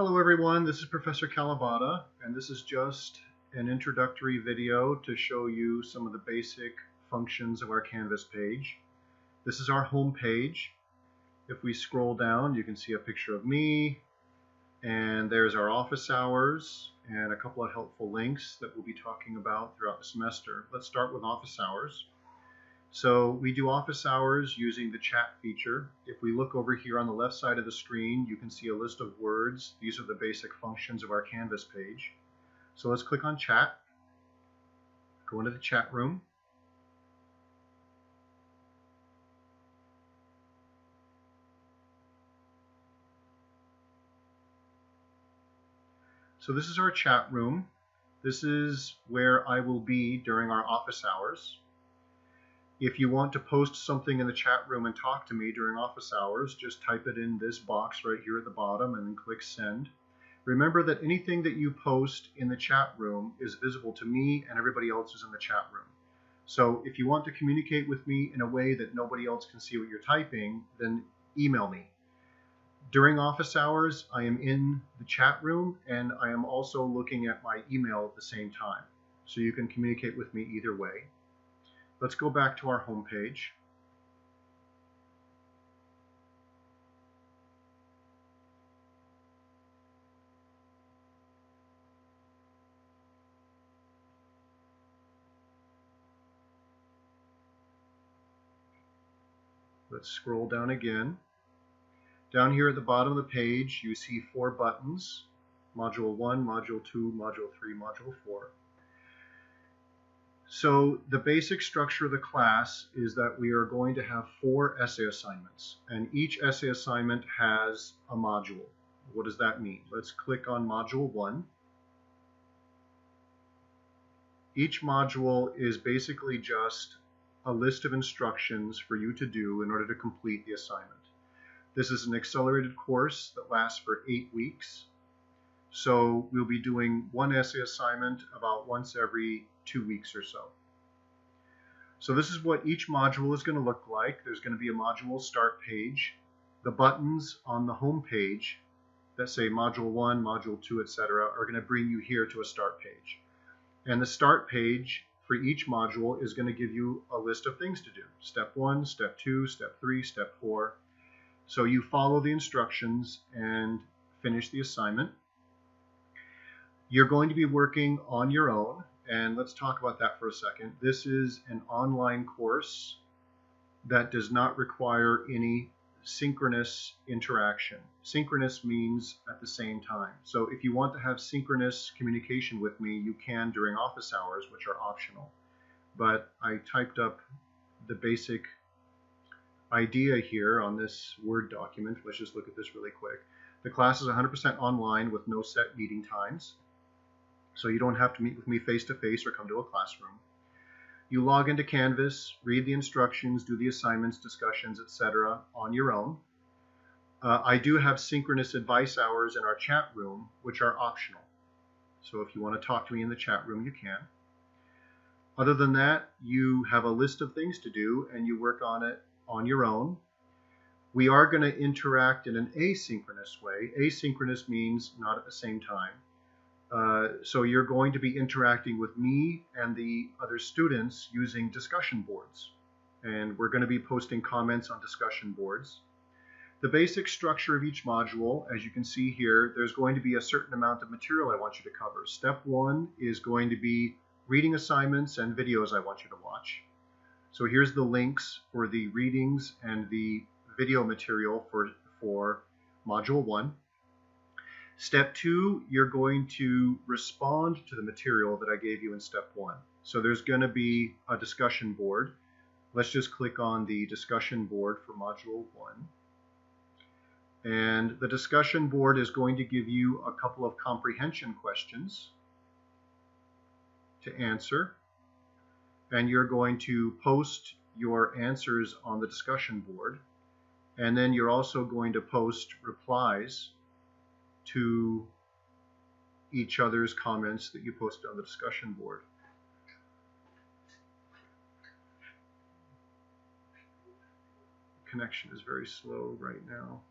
Hello everyone, this is Professor Kalabata, and this is just an introductory video to show you some of the basic functions of our Canvas page. This is our home page. If we scroll down, you can see a picture of me, and there's our office hours and a couple of helpful links that we'll be talking about throughout the semester. Let's start with office hours. So we do office hours using the chat feature. If we look over here on the left side of the screen, you can see a list of words. These are the basic functions of our Canvas page. So let's click on chat, go into the chat room. So this is our chat room. This is where I will be during our office hours. If you want to post something in the chat room and talk to me during office hours, just type it in this box right here at the bottom and then click send. Remember that anything that you post in the chat room is visible to me and everybody else is in the chat room. So if you want to communicate with me in a way that nobody else can see what you're typing, then email me. During office hours, I am in the chat room and I am also looking at my email at the same time. So you can communicate with me either way. Let's go back to our home page. Let's scroll down again. Down here at the bottom of the page, you see 4 buttons: Module 1, Module 2, Module 3, Module 4. So the basic structure of the class is that we are going to have 4 essay assignments, and each essay assignment has a module. What does that mean? Let's click on Module 1. Each module is basically just a list of instructions for you to do in order to complete the assignment. This is an accelerated course that lasts for 8 weeks. So we'll be doing one essay assignment about once every 2 weeks or so. So this is what each module is going to look like. There's going to be a module start page. The buttons on the home page that say Module 1, Module 2, etc. are going to bring you here to a start page. And the start page for each module is going to give you a list of things to do. Step 1, Step 2, Step 3, Step 4. So you follow the instructions and finish the assignment. You're going to be working on your own, and let's talk about that for a second. This is an online course that does not require any synchronous interaction. Synchronous means at the same time. So if you want to have synchronous communication with me, you can during office hours, which are optional. But I typed up the basic idea here on this Word document. Let's just look at this really quick. The class is 100% online with no set meeting times. So you don't have to meet with me face-to-face or come to a classroom. You log into Canvas, read the instructions, do the assignments, discussions, etc. on your own. I do have synchronous advice hours in our chat room, which are optional. So if you want to talk to me in the chat room, you can. Other than that, you have a list of things to do and you work on it on your own. We are going to interact in an asynchronous way. Asynchronous means not at the same time. So you're going to be interacting with me and the other students using discussion boards. And we're going to be posting comments on discussion boards. The basic structure of each module, as you can see here, there's going to be a certain amount of material I want you to cover. Step 1 is going to be reading assignments and videos I want you to watch. So here's the links for the readings and the video material for Module 1. Step 2, you're going to respond to the material that I gave you in Step 1. So there's going to be a discussion board. Let's just click on the discussion board for Module 1. And the discussion board is going to give you a couple of comprehension questions to answer. And you're going to post your answers on the discussion board. And then you're also going to post replies to each other's comments that you posted on the discussion board. Connection is very slow right now.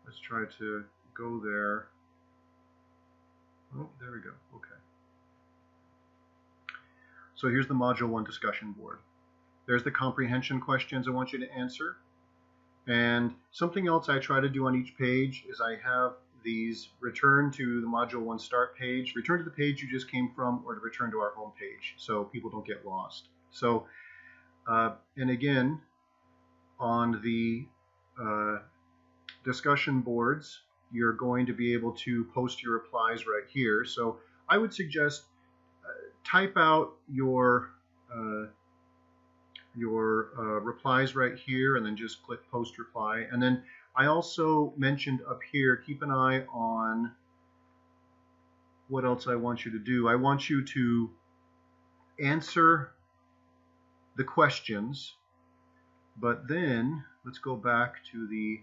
Let's try to go there. Oh, there we go. Okay. So here's the Module 1 discussion board. There's the comprehension questions I want you to answer. And something else I try to do on each page is I have these return to the Module 1 start page, return to the page you just came from, or to return to our home page so people don't get lost. So, and again, on the discussion boards, you're going to be able to post your replies right here. So I would suggest type out your replies right here and then just click post reply. And then I also mentioned up here, keep an eye on what else I want you to do. I want you to answer the questions, but then let's go back to the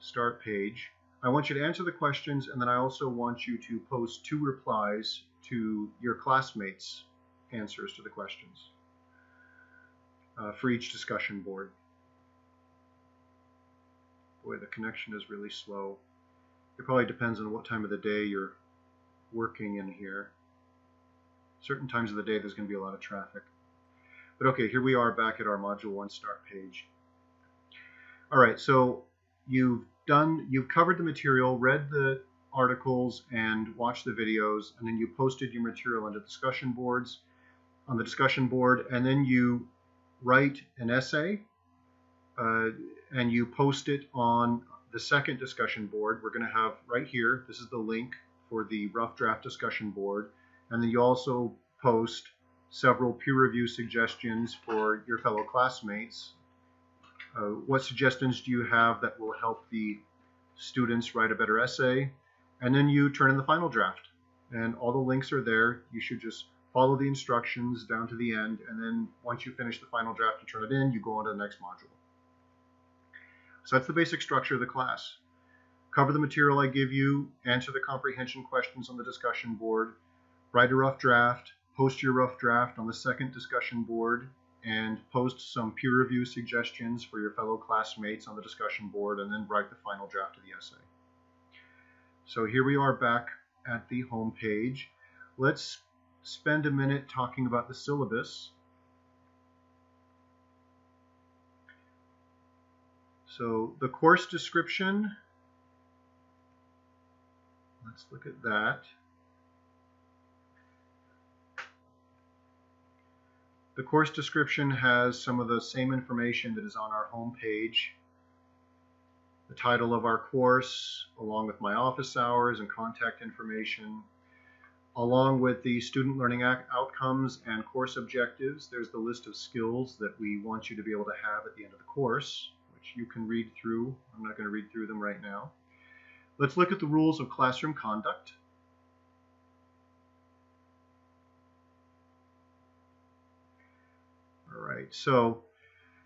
start page. I want you to answer the questions, and then I also want you to post 2 replies to your classmates' answers to the questions for each discussion board. Boy, the connection is really slow. It probably depends on what time of the day you're working in here. Certain times of the day there's going to be a lot of traffic. But okay, here we are back at our Module 1 start page. All right, so you've covered the material, read the articles, and watched the videos, and then you posted your material onto discussion boards, on the discussion board, and then you write an essay, and you post it on the second discussion board. We're going to have right here, this is the link for the rough draft discussion board, and then you also post several peer review suggestions for your fellow classmates. What suggestions do you have that will help the students write a better essay? And then you turn in the final draft, and all the links are there. You should just follow the instructions down to the end, and then once you finish the final draft, you turn it in, you go on to the next module. So that's the basic structure of the class. Cover the material I give you, answer the comprehension questions on the discussion board, write a rough draft, post your rough draft on the second discussion board, and post some peer review suggestions for your fellow classmates on the discussion board, and then write the final draft of the essay. So here we are back at the home page. Let's spend a minute talking about the syllabus. So the course description, let's look at that. The course description has some of the same information that is on our home page. The title of our course, along with my office hours and contact information, along with the student learning outcomes and course objectives. There's the list of skills that we want you to be able to have at the end of the course, which you can read through. I'm not going to read through them right now. Let's look at the rules of classroom conduct. All right, so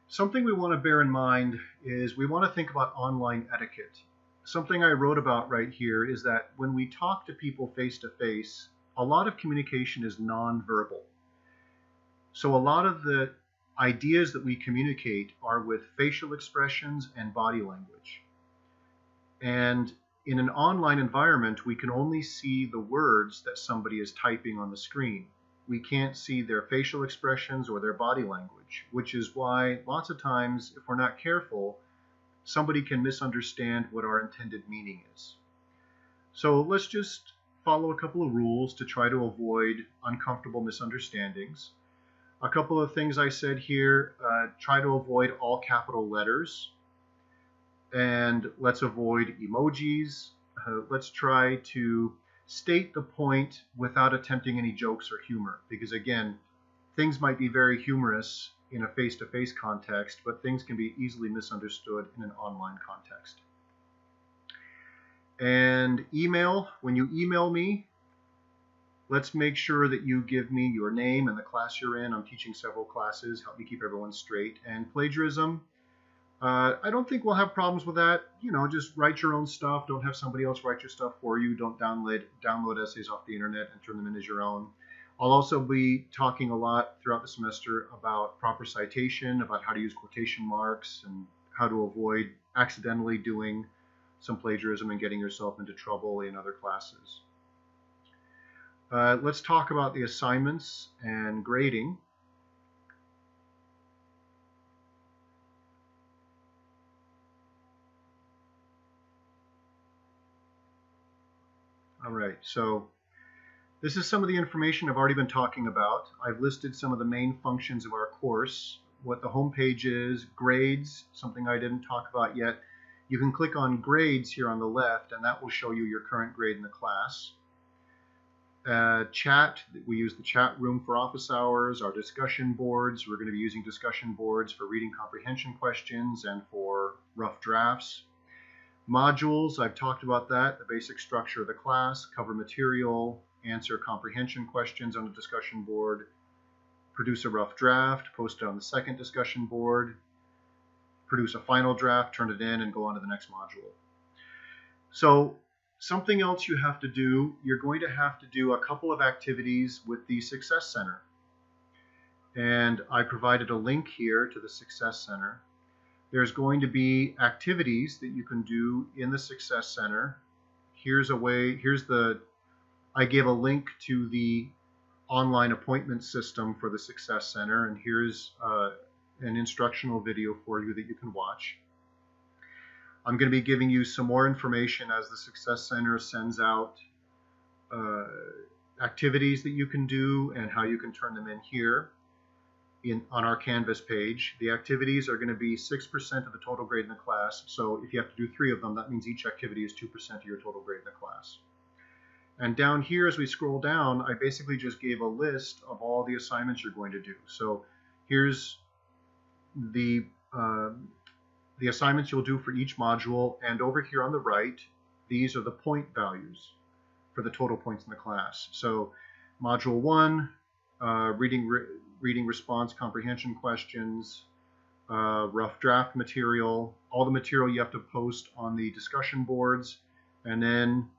something we want to bear in mind is we want to think about online etiquette. Something I wrote about right here is that when we talk to people face to face, a lot of communication is nonverbal. So a lot of the ideas that we communicate are with facial expressions and body language. And in an online environment, we can only see the words that somebody is typing on the screen. We can't see their facial expressions or their body language, which is why lots of times, if we're not careful, somebody can misunderstand what our intended meaning is. So let's just follow a couple of rules to try to avoid uncomfortable misunderstandings. A couple of things I said here, try to avoid all capital letters, and let's avoid emojis. Let's try to state the point without attempting any jokes or humor, because again, things might be very humorous in a face-to-face context, but things can be easily misunderstood in an online context. And email, when you email me, let's make sure that you give me your name and the class you're in. I'm teaching several classes, help me keep everyone straight. And plagiarism, I don't think we'll have problems with that. You know, just write your own stuff. Don't have somebody else write your stuff for you. Don't download essays off the internet and turn them in as your own. I'll also be talking a lot throughout the semester about proper citation, about how to use quotation marks, and how to avoid accidentally doing some plagiarism and getting yourself into trouble in other classes. Let's talk about the assignments and grading. All right, so this is some of the information I've already been talking about. I've listed some of the main functions of our course, what the home page is, grades, something I didn't talk about yet. You can click on grades here on the left, and that will show you your current grade in the class. Chat, we use the chat room for office hours, our discussion boards. We're going to be using discussion boards for reading comprehension questions and for rough drafts. Modules, I've talked about that, the basic structure of the class, cover material, answer comprehension questions on the discussion board, produce a rough draft, post it on the second discussion board, produce a final draft, turn it in, and go on to the next module. So something else you have to do, you're going to have to do a couple of activities with the Success Center. And I provided a link here to the Success Center. There's going to be activities that you can do in the Success Center. I gave a link to the online appointment system for the Success Center, and here's an instructional video for you that you can watch. I'm going to be giving you some more information as the Success Center sends out activities that you can do and how you can turn them in here on our Canvas page. The activities are going to be 6% of the total grade in the class. So if you have to do 3 of them, that means each activity is 2% of your total grade in the class. And down here, as we scroll down, I basically just gave a list of all the assignments you're going to do. So here's the assignments you'll do for each module, and over here on the right, these are the point values for the total points in the class. So module 1, reading response comprehension questions, rough draft material, all the material you have to post on the discussion boards, and then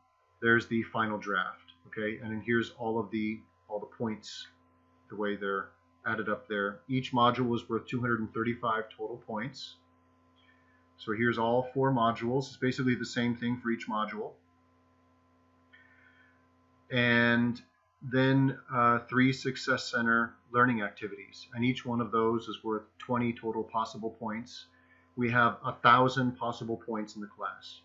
there's the final draft, okay? And then here's all the points, the way they're added up there. Each module is worth 235 total points. So here's all 4 modules. It's basically the same thing for each module. And then 3 Success Center learning activities, and each one of those is worth 20 total possible points. We have 1,000 possible points in the class.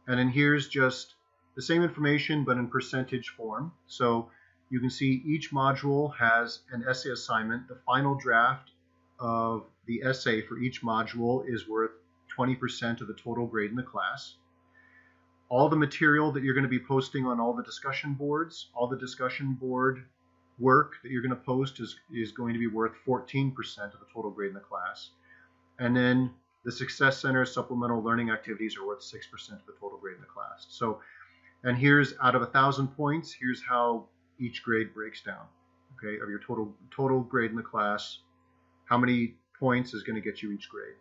And then here's just the same information but in percentage form. So you can see each module has an essay assignment. The final draft of the essay for each module is worth 20% of the total grade in the class. All the material that you're going to be posting on all the discussion boards, all the discussion board work that you're going to post is going to be worth 14% of the total grade in the class. And then the Success Center supplemental learning activities are worth 6% of the total grade in the class. So, and here's out of 1,000 points, here's how each grade breaks down, okay, of your total grade in the class. How many points is going to get you each grade?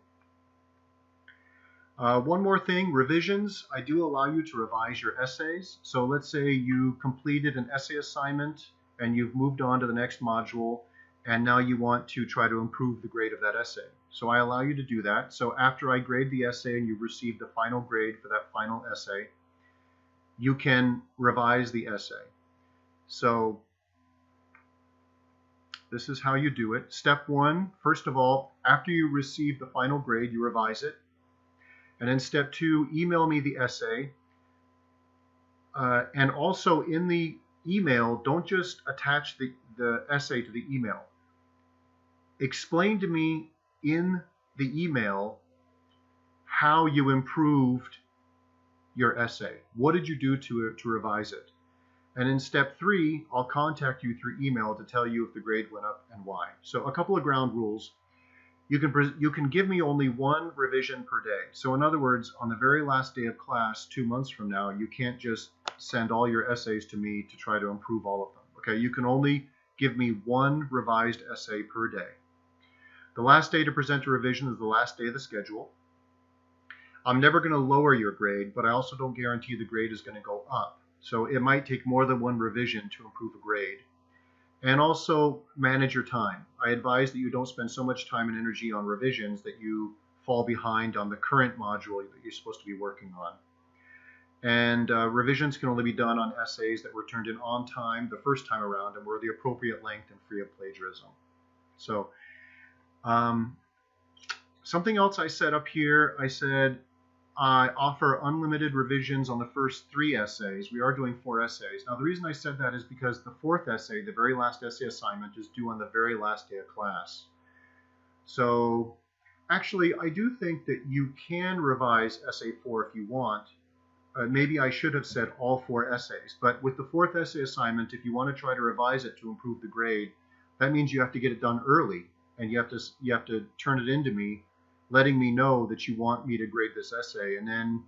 One more thing, revisions. I do allow you to revise your essays. So let's say you completed an essay assignment and you've moved on to the next module, and now you want to try to improve the grade of that essay. So I allow you to do that. So after I grade the essay and you've received the final grade for that final essay, you can revise the essay. So this is how you do it. Step 1, first of all, after you receive the final grade, you revise it. And then step 2, email me the essay. And also in the email, don't just attach the essay to the email. Explain to me in the email how you improved your essay. What did you do to revise it? And in step 3, I'll contact you through email to tell you if the grade went up and why. So a couple of ground rules. You can give me only 1 revision per day. So in other words, on the very last day of class, 2 months from now, you can't just send all your essays to me to try to improve all of them. Okay, you can only give me 1 revised essay per day. The last day to present a revision is the last day of the schedule. I'm never going to lower your grade, but I also don't guarantee the grade is going to go up. So it might take more than 1 revision to improve a grade. And also manage your time. I advise that you don't spend so much time and energy on revisions that you fall behind on the current module that you're supposed to be working on. And revisions can only be done on essays that were turned in on time the first time around and were the appropriate length and free of plagiarism. So something else I said up here, I said I offer unlimited revisions on the first 3 essays. We are doing 4 essays. Now the reason I said that is because the 4th essay, the very last essay assignment, is due on the very last day of class. So actually I do think that you can revise essay 4 if you want. Maybe I should have said all 4 essays, but with the 4th essay assignment, if you want to try to revise it to improve the grade, that means you have to get it done early, and you have to turn it into me, letting me know that you want me to grade this essay, and then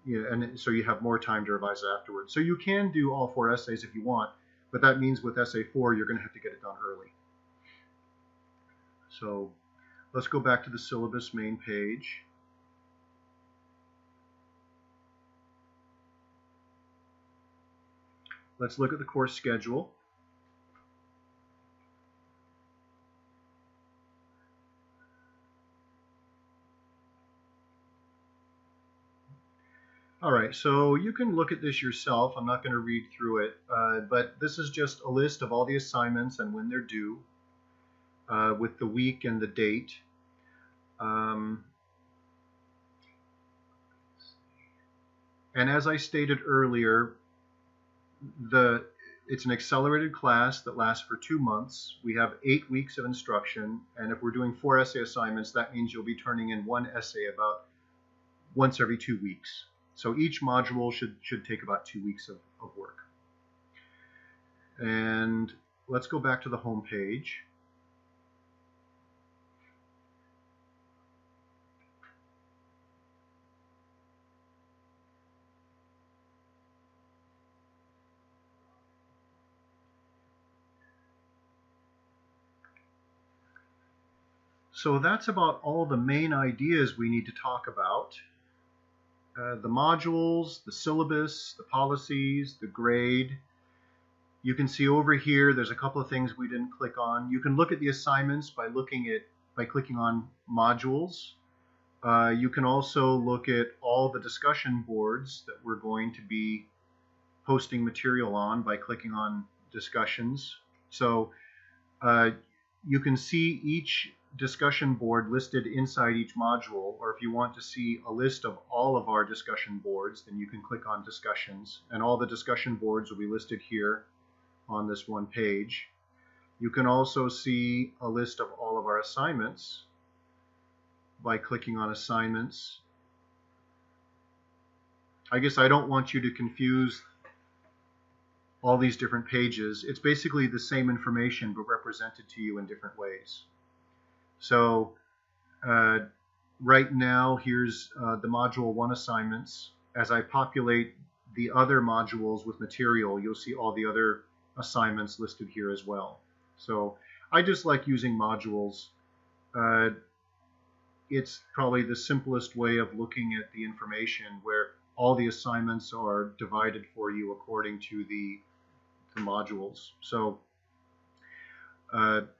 and so you have more time to revise it afterwards. So you can do all 4 essays if you want, but that means with essay 4 you're going to have to get it done early. So let's go back to the syllabus main page. Let's look at the course schedule. All right, so you can look at this yourself. I'm not going to read through it, but this is just a list of all the assignments and when they're due, with the week and the date. And as I stated earlier, it's an accelerated class that lasts for 2 months. We have 8 weeks of instruction, and if we're doing 4 essay assignments, that means you'll be turning in 1 essay about once every 2 weeks. So each module should take about 2 weeks of work. And let's go back to the home page. So that's about all the main ideas we need to talk about. The modules, the syllabus, the policies, the grade. You can see over here there's a couple of things we didn't click on. You can look at the assignments by clicking on modules. You can also look at all the discussion boards that we're going to be posting material on by clicking on discussions. So you can see each discussion board listed inside each module, or if you want to see a list of all of our discussion boards, then you can click on discussions, and all the discussion boards will be listed here on this one page. You can also see a list of all of our assignments by clicking on assignments. I guess I don't want you to confuse all these different pages. It's basically the same information but represented to you in different ways. So right now here's the module 1 assignments. As I populate the other modules with material, you'll see all the other assignments listed here as well. So I just like using modules. It's probably the simplest way of looking at the information, where all the assignments are divided for you according to the modules. So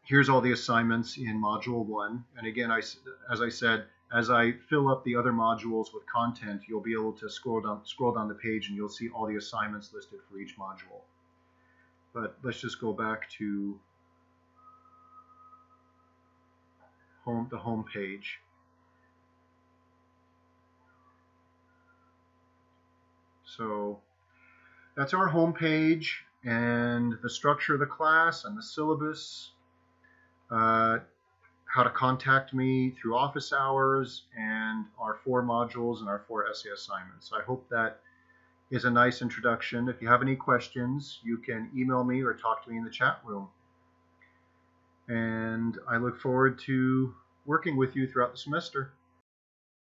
here's all the assignments in module 1, and again, as I said, as I fill up the other modules with content, you'll be able to scroll down the page and you'll see all the assignments listed for each module. But let's just go back to the home page. So that's our home page and the structure of the class and the syllabus, how to contact me through office hours, and our 4 modules and our 4 essay assignments. I hope that is a nice introduction. If you have any questions, you can email me or talk to me in the chat room. And I look forward to working with you throughout the semester.